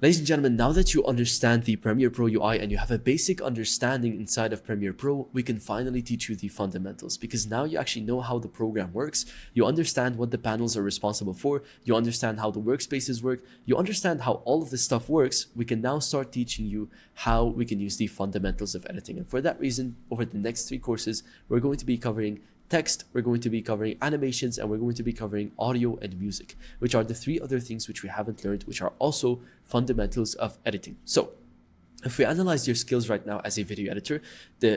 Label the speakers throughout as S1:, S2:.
S1: Ladies and gentlemen, now that you understand the Premiere Pro UI and you have a basic understanding inside of Premiere Pro, we can finally teach you the fundamentals, because now you actually know how the program works, you understand what the panels are responsible for, you understand how the workspaces work, you understand how all of this stuff works. We can now start teaching you how we can use the fundamentals of editing. And for that reason, over the next 3 courses, we're going to be covering text, we're going to be covering animations, and we're going to be covering audio and music, which are the 3 other things which we haven't learned, which are also fundamentals of editing. So if we analyze your skills right now as a video editor,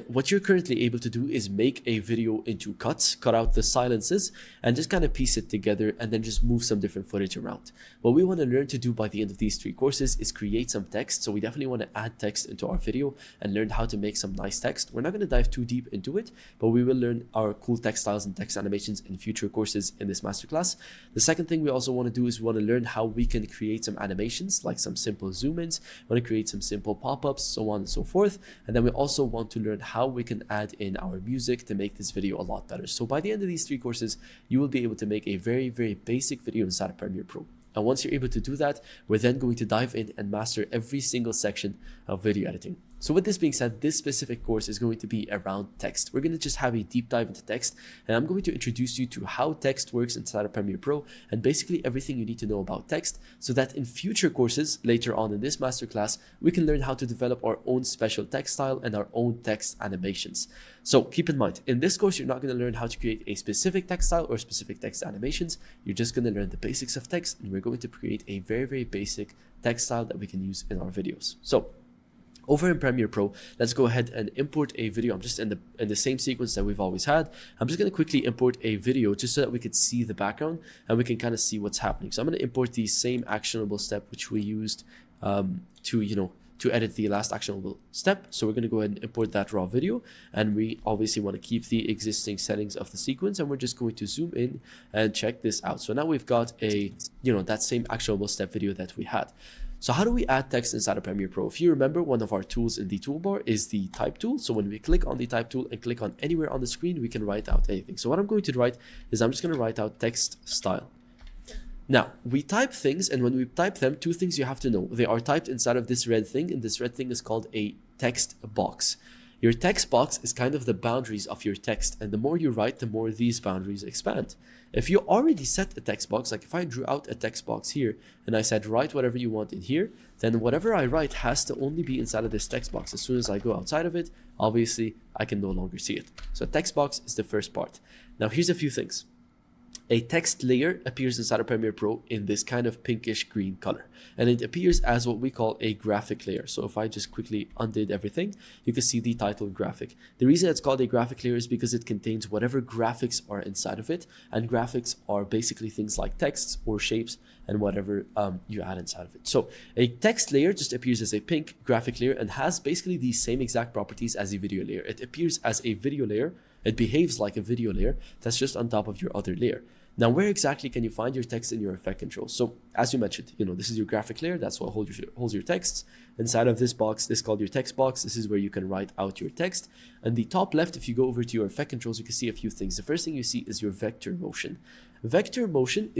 S1: what you're currently able to do is make a video into cuts, cut out the silences, and just kind of piece it together and then just move some different footage around. What we want to learn to do by the end of these 3 courses is create some text. So we definitely want to add text into our video and learn how to make some nice text. We're not going to dive too deep into it, but we will learn our cool text styles and text animations in future courses in this masterclass. The second thing we also want to do is we want to learn how we can create some animations, like some simple zoom-ins. We want to create some simple pop-ups, so on and so forth. And then we also want to learn how we can add in our music to make this video a lot better. So by the end of these 3 courses, you will be able to make a very, very basic video inside of Premiere Pro. And once you're able to do that, we're then going to dive in and master every single section of video editing. So with this being said, this specific course is going to be around text. We're going to just have a deep dive into text, and I'm going to introduce you to how text works inside of Premiere Pro and basically everything you need to know about text, so that in future courses later on in this masterclass, we can learn how to develop our own special text style and our own text animations. So keep in mind, in this course, you're not going to learn how to create a specific text style or specific text animations. You're just going to learn the basics of text, and we're going to create a very, very basic text style that we can use in our videos. So over in Premiere Pro, let's go ahead and import a video. I'm just in the same sequence that we've always had. I'm just going to quickly import a video just so that we could see the background and we can kind of see what's happening. So I'm going to import the same actionable step which we used to edit the last actionable step. So we're going to go ahead and import that raw video, and we obviously want to keep the existing settings of the sequence, and we're just going to zoom in and check this out. So now we've got that same actionable step video that we had. So how do we add text inside of Premiere Pro? If you remember, one of our tools in the toolbar is the type tool. So when we click on the type tool and click on anywhere on the screen, we can write out anything. So what I'm going to write is I'm just going to write out text style. Now, we type things, and when we type them, 2 things you have to know. They are typed inside of this red thing, and this red thing is called a text box. Your text box is kind of the boundaries of your text, and the more you write, the more these boundaries expand. If you already set a text box, like if I drew out a text box here and I said write whatever you want in here, then whatever I write has to only be inside of this text box. As soon as I go outside of it, obviously I can no longer see it. So text box is the first part. Now here's a few things. A text layer appears inside of Premiere Pro in this kind of pinkish green color, and it appears as what we call a graphic layer. So if I just quickly undid everything, you can see the title graphic. The reason it's called a graphic layer is because it contains whatever graphics are inside of it, and graphics are basically things like texts or shapes and whatever you add inside of it. So a text layer just appears as a pink graphic layer and has basically the same exact properties as a video layer. It appears as a video layer. It behaves like a video layer that's just on top of your other layer. Now, where exactly can you find your text in your effect controls? So as you mentioned, this is your graphic layer. That's what holds your texts. Inside of this box, this is called your text box. This is where you can write out your text. And the top left, if you go over to your effect controls, you can see a few things. The first thing you see is your vector motion. Vector motion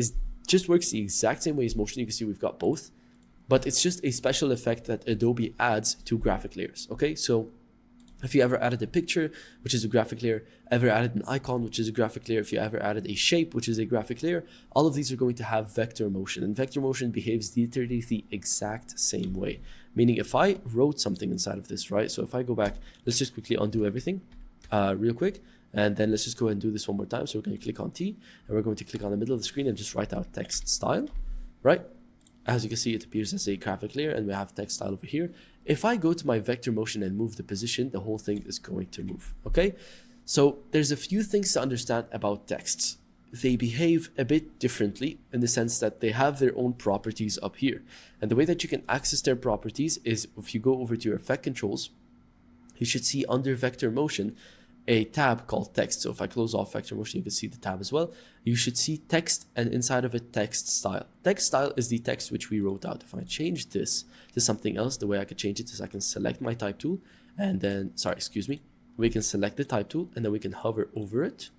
S1: just works the exact same way as motion. You can see we've got both, but it's just a special effect that Adobe adds to graphic layers. Okay, so if you ever added a picture, which is a graphic layer, ever added an icon, which is a graphic layer, if you ever added a shape, which is a graphic layer, all of these are going to have vector motion. And vector motion behaves literally the exact same way. Meaning if I wrote something inside of this, right? So if I go back, let's just quickly undo everything real quick. And then let's just go ahead and do this one more time. So we're going to click on T, and we're going to click on the middle of the screen and just write out text style, right? As you can see, it appears as a graphic layer, and we have text style over here. If I go to my vector motion and move the position, the whole thing is going to move, okay? So there's a few things to understand about texts. They behave a bit differently in the sense that they have their own properties up here. And the way that you can access their properties is if you go over to your effect controls, you should see under vector motion, a tab called text. So if I close off vector motion, you can see the tab as well. You should see text, and inside of it, text style. Text style is the text which we wrote out. If I change this to something else, the way I could change it is I can select my type tool, and then, we can select the type tool, and then we can hover over it.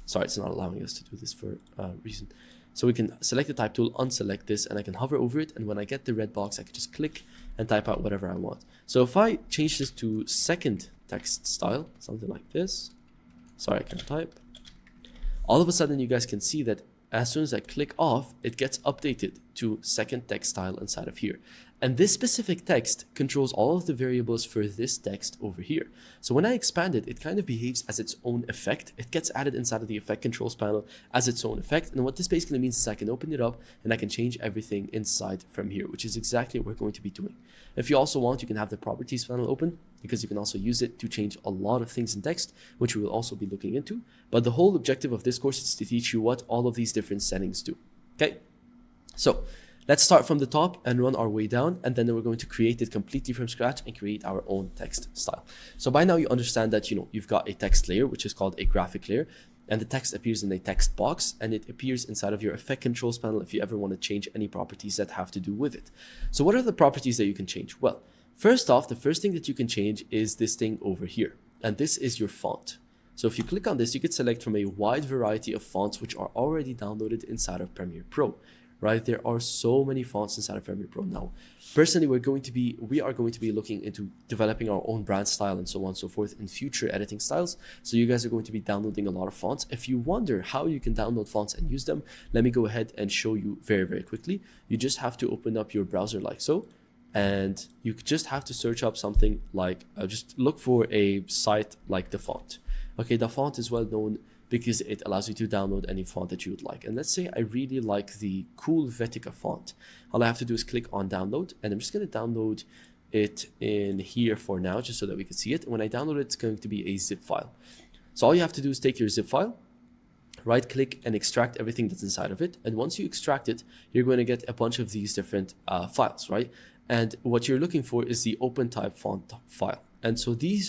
S1: Sorry, it's not allowing us to do this for a reason. So we can select the type tool, unselect this, and I can hover over it. And when I get the red box, I can just click and type out whatever I want. So if I change this to second text style, something like this, sorry, I can't type. All of a sudden, you guys can see that as soon as I click off, it gets updated to second text style inside of here. And this specific text controls all of the variables for this text over here. So when I expand it, it kind of behaves as its own effect. It gets added inside of the effect controls panel as its own effect. And what this basically means is I can open it up and I can change everything inside from here, which is exactly what we're going to be doing. If you also want, you can have the properties panel open, because you can also use it to change a lot of things in text, which we will also be looking into. But the whole objective of this course is to teach you what all of these different settings do. Okay, so let's start from the top and run our way down, and then we're going to create it completely from scratch and create our own text style. So by now you understand that you've got a text layer, which is called a graphic layer, and the text appears in a text box, and it appears inside of your effect controls panel if you ever want to change any properties that have to do with it. So what are the properties that you can change? Well, first off, the first thing that you can change is this thing over here, and this is your font. So if you click on this, you can select from a wide variety of fonts which are already downloaded inside of Premiere Pro, right? There are so many fonts inside of Premiere Pro now. Personally, we are going to be looking into developing our own brand style and so on and so forth in future editing styles. So you guys are going to be downloading a lot of fonts. If you wonder how you can download fonts and use them, let me go ahead and show you very, very quickly. You just have to open up your browser like so. And you just have to search up something like, just look for a site like The Font. Okay, The Font is well known because it allows you to download any font that you would like. And let's say I really like the Cool Vetica font. All I have to do is click on download, and I'm just going to download it in here for now, just so that we can see it. And when I download it, it's going to be a zip file. So all you have to do is take your zip file, right click and extract everything that's inside of it. And once you extract it, you're going to get a bunch of these different files, right? And what you're looking for is the open type font file. And so they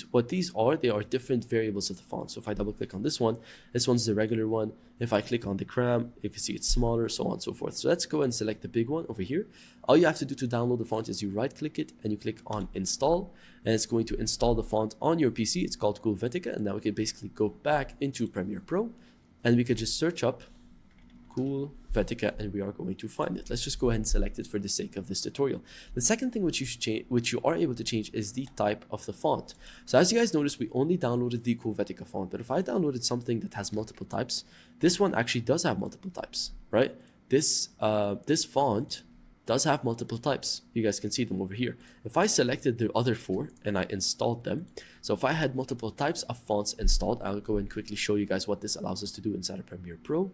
S1: are different variables of the font. So if I double click on this one's the regular one. If I click on the cram, you can see it's smaller, so on and so forth. So let's go and select the big one over here. All you have to do to download the font is you right click it and you click on install, and it's going to install the font on your PC. It's called Cool Vetica, and now we can basically go back into Premiere Pro and we could just search up Cool Vetica, and we are going to find it. Let's just go ahead and select it for the sake of this tutorial. The second thing which you are able to change is the type of the font. So as you guys notice, we only downloaded the Cool Vetica font, but if I downloaded something that has multiple types, this one actually does have multiple types, right? This font does have multiple types. You guys can see them over here. If I selected the other four and I installed them, so if I had multiple types of fonts installed, I'll go and quickly show you guys what this allows us to do inside of Premiere Pro.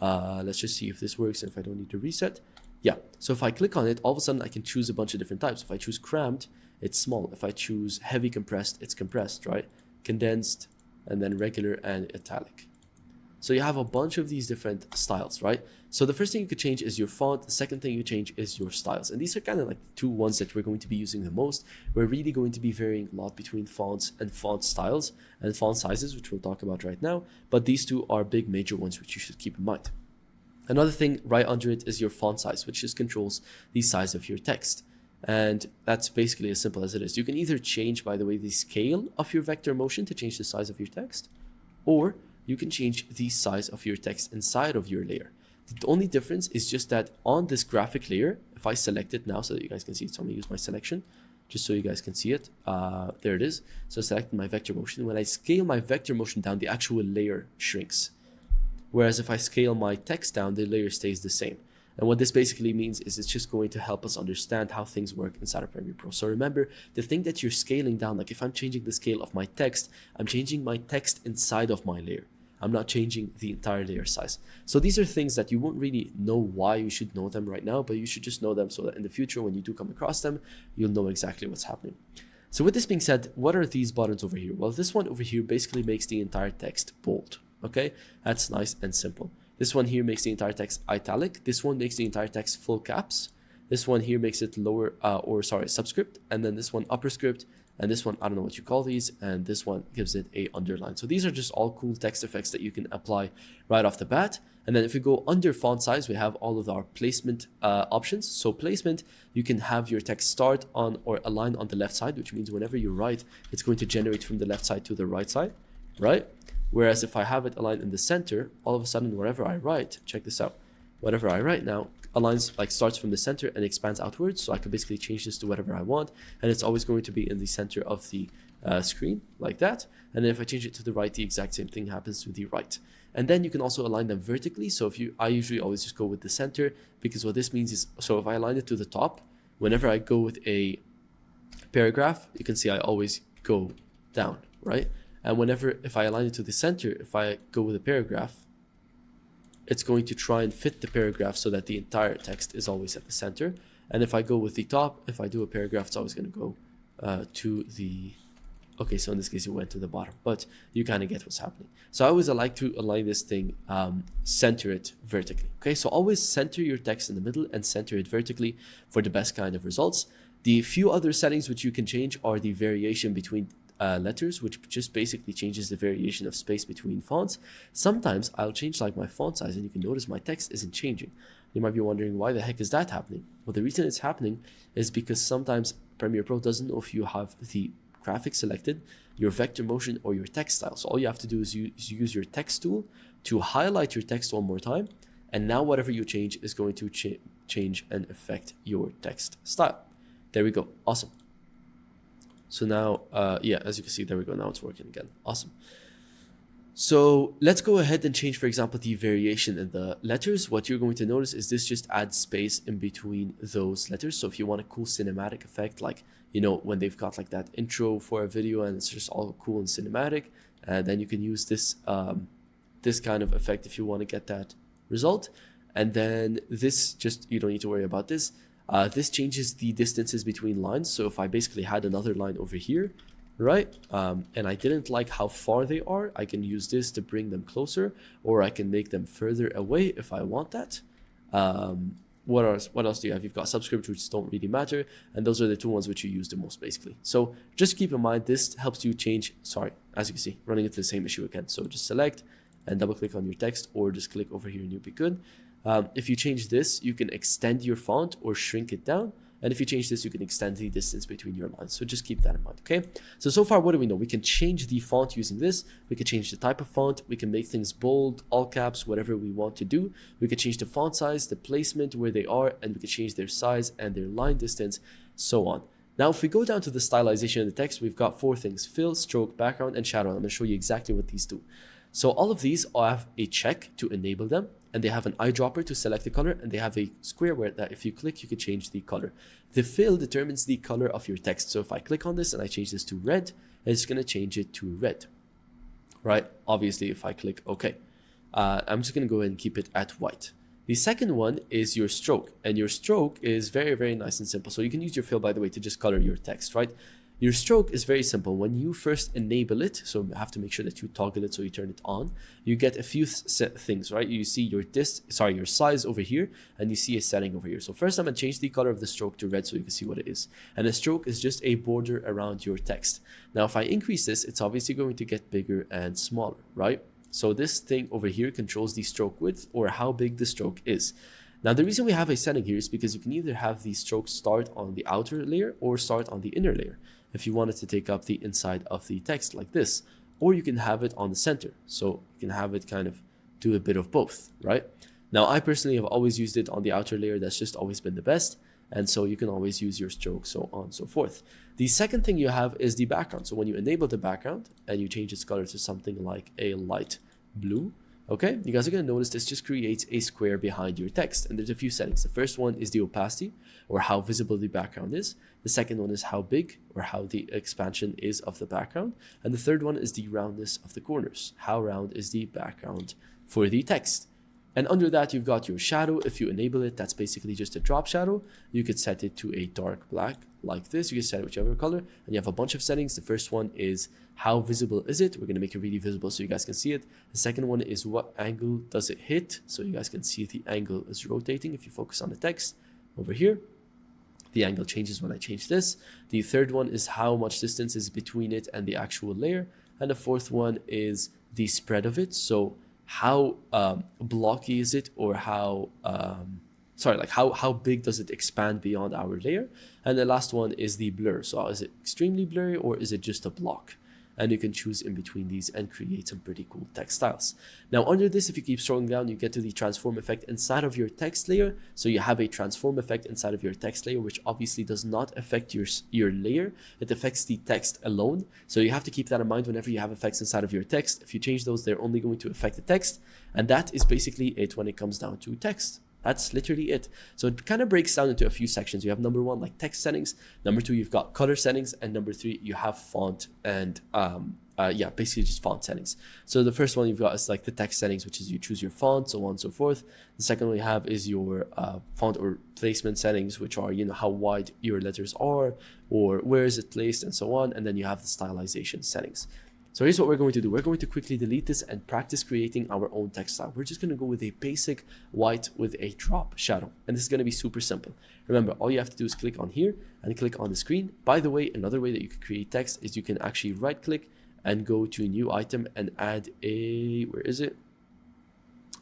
S1: Let's just see if this works and if I don't need to reset. Yeah, so if I click on it, all of a sudden I can choose a bunch of different types. If I choose crammed, it's small. If I choose heavy compressed, it's compressed, right? Condensed, and then regular and italic. So you have a bunch of these different styles, right? So the first thing you could change is your font. The second thing you change is your styles. And these are kind of like the two ones that we're going to be using the most. We're really going to be varying a lot between fonts and font styles and font sizes, which we'll talk about right now. But these two are big major ones which you should keep in mind. Another thing right under it is your font size, which just controls the size of your text. And that's basically as simple as it is. You can either change, by the way, the scale of your vector motion to change the size of your text, or you can change the size of your text inside of your layer. The only difference is just that on this graphic layer, if I select it now so that you guys can see it, so I'm gonna use my selection just so you guys can see it. There it is. So select my vector motion. When I scale my vector motion down, the actual layer shrinks. Whereas if I scale my text down, the layer stays the same. And what this basically means is it's just going to help us understand how things work inside of Premiere Pro. So remember, the thing that you're scaling down, like if I'm changing the scale of my text, I'm changing my text inside of my layer. I'm not changing the entire layer size. So these are things that you won't really know why you should know them right now, but you should just know them so that in the future, when you do come across them, you'll know exactly what's happening. So with this being said, what are these buttons over here? Well, this one over here basically makes the entire text bold. Okay, that's nice and simple. This one here makes the entire text italic. This one makes the entire text full caps. This one here makes it subscript. And then this one upper script. And this one, I don't know what you call these. And this one gives it a underline. So these are just all cool text effects that you can apply right off the bat. And then if we go under font size, we have all of our placement options. So placement, you can have your text start on or align on the left side, which means whenever you write, it's going to generate from the left side to the right side, right? Whereas if I have it aligned in the center, all of a sudden, wherever I write, check this out, whatever I write now aligns, like starts from the center and expands outwards. So I can basically change this to whatever I want, and it's always going to be in the center of the screen like that. And then if I change it to the right, the exact same thing happens to the right. And then you can also align them vertically. So I usually always just go with the center, because what this means is, so if I align it to the top, whenever I go with a paragraph, you can see I always go down, right? And if I align it to the center, if I go with a paragraph, it's going to try and fit the paragraph so that the entire text is always at the center. And if I go with the top, if I do a paragraph, it's always going to go to the, okay, so in this case it went to the bottom, but you kind of get what's happening. So I always like to align this thing, center it vertically. Okay, so always center your text in the middle and center it vertically for the best kind of results. The few other settings which you can change are the variation between letters, which just basically changes the variation of space between fonts. Sometimes I'll change like my font size, and you can notice my text isn't changing. You might be wondering, why the heck is that happening? Well, the reason it's happening is because sometimes Premiere Pro doesn't know if you have the graphic selected, your vector motion, or your text style. So all you have to do is use your text tool to highlight your text one more time, and now whatever you change is going to change and affect your text style. There we go. Awesome. So now, yeah, as you can see, there we go. Now it's working again. Awesome. So let's go ahead and change, for example, the variation in the letters. What you're going to notice is this just adds space in between those letters. So if you want a cool cinematic effect, like, you know, when they've got like that intro for a video and it's just all cool and cinematic, then you can use this, this kind of effect if you want to get that result. And then this, just, you don't need to worry about this. This changes the distances between lines. So if I basically had another line over here, right, and I didn't like how far they are, I can use this to bring them closer, or I can make them further away if I want that. What else do you have? You've got subscripts, which don't really matter, and those are the two ones which you use the most, basically. So just keep in mind, this helps you change, sorry, as you can see, running into the same issue again. So just select and double click on your text, or just click over here and you'll be good. If you change this, you can extend your font or shrink it down. And if you change this, you can extend the distance between your lines. So just keep that in mind, okay? So far, what do we know? We can change the font using this. We can change the type of font. We can make things bold, all caps, whatever we want to do. We can change the font size, the placement, where they are, and we can change their size and their line distance, so on. Now, if we go down to the stylization of the text, we've got 4 things: fill, stroke, background, and shadow. I'm going to show you exactly what these do. So all of these have a check to enable them, and they have an eyedropper to select the color, and they have a square where that if you click, you can change the color. The fill determines the color of your text. So if I click on this and I change this to red, it's going to change it to red, right? Obviously, if I click OK, I'm just going to go ahead and keep it at white. The second one is your stroke, and your stroke is very, very nice and simple. So you can use your fill, by the way, to just color your text, right? Your stroke is very simple. When you first enable it, so you have to make sure that you toggle it so you turn it on, you get a few things, right? You see your your size over here, and you see a setting over here. So first I'm gonna change the color of the stroke to red so you can see what it is. And a stroke is just a border around your text. Now, if I increase this, it's obviously going to get bigger and smaller, right? So this thing over here controls the stroke width, or how big the stroke is. Now, the reason we have a setting here is because you can either have the stroke start on the outer layer or start on the inner layer, if you wanted to take up the inside of the text like this, or you can have it on the center. So you can have it kind of do a bit of both, right? Now, I personally have always used it on the outer layer. That's just always been the best. And so you can always use your stroke, so on and so forth. The second thing you have is the background. So when you enable the background and you change its color to something like a light blue, okay, you guys are going to notice this just creates a square behind your text. And there's a few settings. The first one is the opacity, or how visible the background is. The second one is how big, or how the expansion is of the background. And the third one is the roundness of the corners. How round is the background for the text? And under that, you've got your shadow. If you enable it, that's basically just a drop shadow. You could set it to a dark black like this. You can set it whichever color, and you have a bunch of settings. The first one is how visible is it? We're going to make it really visible so you guys can see it. The second one is what angle does it hit? So you guys can see the angle is rotating. If you focus on the text over here, the angle changes when I change this. The third one is how much distance is between it and the actual layer. And the fourth one is the spread of it. So how blocky is it, or how how big does it expand beyond our layer? And the last one is the blur. So is it extremely blurry, or is it just a block? and you can choose in between these and create some pretty cool text styles. Now under this, if you keep scrolling down, you get to the transform effect inside of your text layer. So you have a transform effect inside of your text layer, which obviously does not affect your layer. It affects the text alone. So you have to keep that in mind whenever you have effects inside of your text. If you change those, they're only going to affect the text. And that is basically it when it comes down to text. That's literally it. So it kind of breaks down into a few sections. You have number one, like text settings. Number two, you've got color settings. And number three, you have font and basically just font settings. So the first one you've got is like the text settings, which is you choose your font, so on and so forth. The second one you have is your font or placement settings, which are, you know, how wide your letters are or where is it placed and so on. And then you have the stylization settings. So here's what we're going to do. We're going to quickly delete this and practice creating our own text style. We're just going to go with a basic white with a drop shadow. And this is going to be super simple. Remember, all you have to do is click on here and click on the screen. By the way, another way that you can create text is you can actually right click and go to a new item and add a, where is it?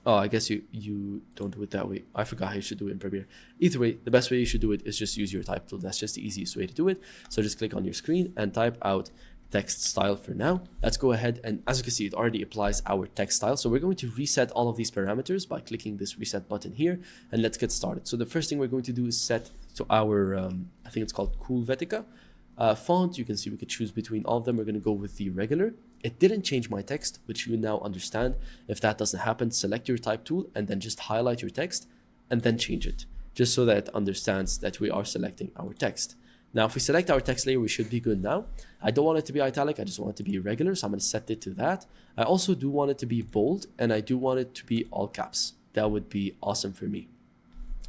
S1: Oh, I guess you don't do it that way. I forgot how you should do it in Premiere. Either way, the best way you should do it is just use your type tool. That's just the easiest way to do it. So just click on your screen and type out text style for now. Let's go ahead and, as you can see, it already applies our text style. So we're going to reset all of these parameters by clicking this reset button here, and let's get started. So the first thing we're going to do is set to our I think it's called Helvetica font. You can see we could choose between all of them. We're going to go with the regular. It didn't change my text, which you now understand. If that doesn't happen, select your type tool and then just highlight your text and then change it, just so that it understands that we are selecting our text. Now, if we select our text layer, we should be good now. I don't want it to be italic. I just want it to be regular. So I'm going to set it to that. I also do want it to be bold, and I do want it to be all caps. That would be awesome for me.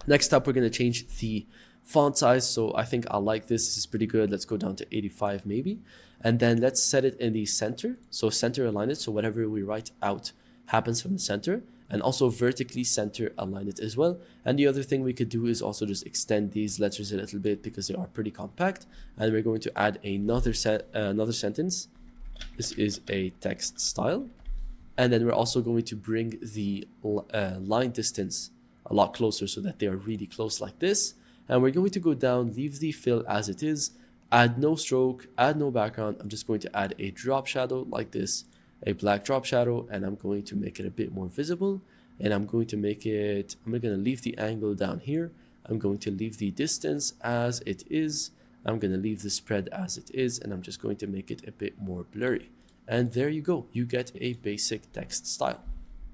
S1: Next up, we're going to change the font size. So I think I like this. This is pretty good. Let's go down to 85 maybe. And then let's set it in the center. So center align it. So whatever we write out happens from the center. And also vertically center align it as well. And the other thing we could do is also just extend these letters a little bit because they are pretty compact. And we're going to add another sentence. This is a text style. And then we're also going to bring the line distance a lot closer so that they are really close like this. And we're going to go down, leave the fill as it is, add no stroke, add no background. I'm just going to add a drop shadow like this, a black drop shadow, and I'm going to make it a bit more visible. And I'm going to make it, I'm going to leave the angle down here. I'm going to leave the distance as it is. I'm going to leave the spread as it is, and I'm just going to make it a bit more blurry. And there you go. You get a basic text style.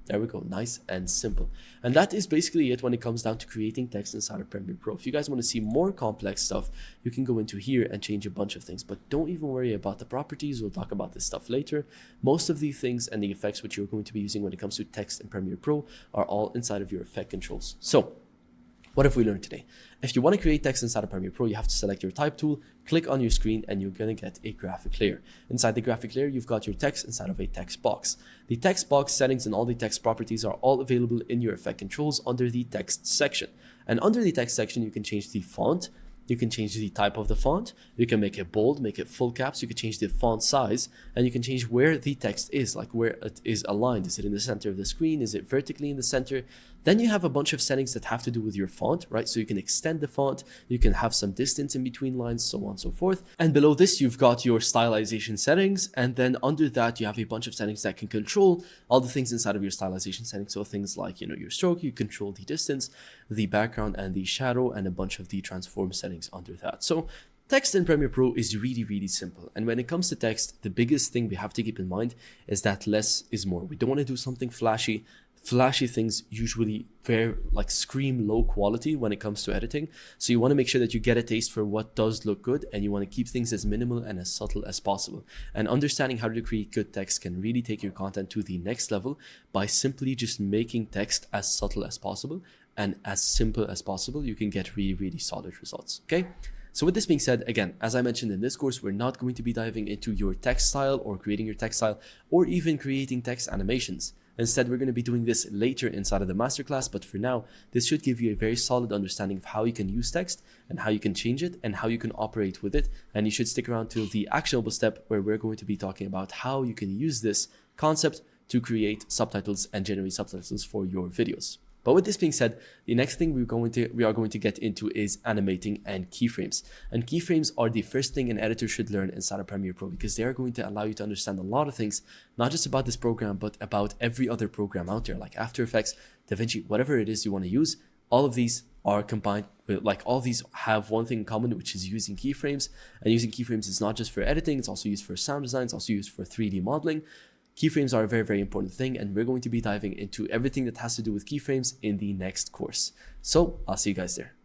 S1: There we go, nice and simple. And that is basically it when it comes down to creating text inside of Premiere Pro. If you guys want to see more complex stuff, you can go into here and change a bunch of things, but don't even worry about the properties. We'll talk about this stuff later. Most of the things and the effects which you're going to be using when it comes to text in Premiere Pro are all inside of your effect controls. So what have we learned today? If you want to create text inside of Premiere Pro, you have to select your type tool, click on your screen, and you're going to get a graphic layer. Inside the graphic layer, you've got your text inside of a text box. The text box settings and all the text properties are all available in your effect controls under the text section. And under the text section, you can change the font. You can change the type of the font. You can make it bold, make it full caps. You can change the font size, and you can change where the text is, like where it is aligned. Is it in the center of the screen? Is it vertically in the center? Then you have a bunch of settings that have to do with your font, right? So you can extend the font, you can have some distance in between lines, so on and so forth. And below this, you've got your stylization settings. And then under that, you have a bunch of settings that can control all the things inside of your stylization settings. So things like, your stroke, you control the distance, the background and the shadow, and a bunch of the transform settings under that. So text in Premiere Pro is really, really simple. And when it comes to text, the biggest thing we have to keep in mind is that less is more. We don't want to do something flashy. Flashy things usually scream low quality when it comes to editing. So you want to make sure that you get a taste for what does look good, and you want to keep things as minimal and as subtle as possible. And understanding how to create good text can really take your content to the next level by simply just making text as subtle as possible and as simple as possible. You can get really, really solid results. Okay. So with this being said, again, as I mentioned in this course, we're not going to be diving into your text style or creating your text style or even creating text animations. Instead, we're going to be doing this later inside of the masterclass, but for now, this should give you a very solid understanding of how you can use text and how you can change it and how you can operate with it. And you should stick around till the actionable step where we're going to be talking about how you can use this concept to create subtitles and generate subtitles for your videos. But with this being said, the next thing we are going to get into is animating and keyframes. And keyframes are the first thing an editor should learn inside of Premiere Pro, because they are going to allow you to understand a lot of things, not just about this program, but about every other program out there, like After Effects, DaVinci, whatever it is you want to use. All of these are combined with, like, all of these have one thing in common, which is using keyframes. And using keyframes is not just for editing, it's also used for sound design, it's also used for 3D modeling. Keyframes are a very, very important thing, and we're going to be diving into everything that has to do with keyframes in the next course. So I'll see you guys there.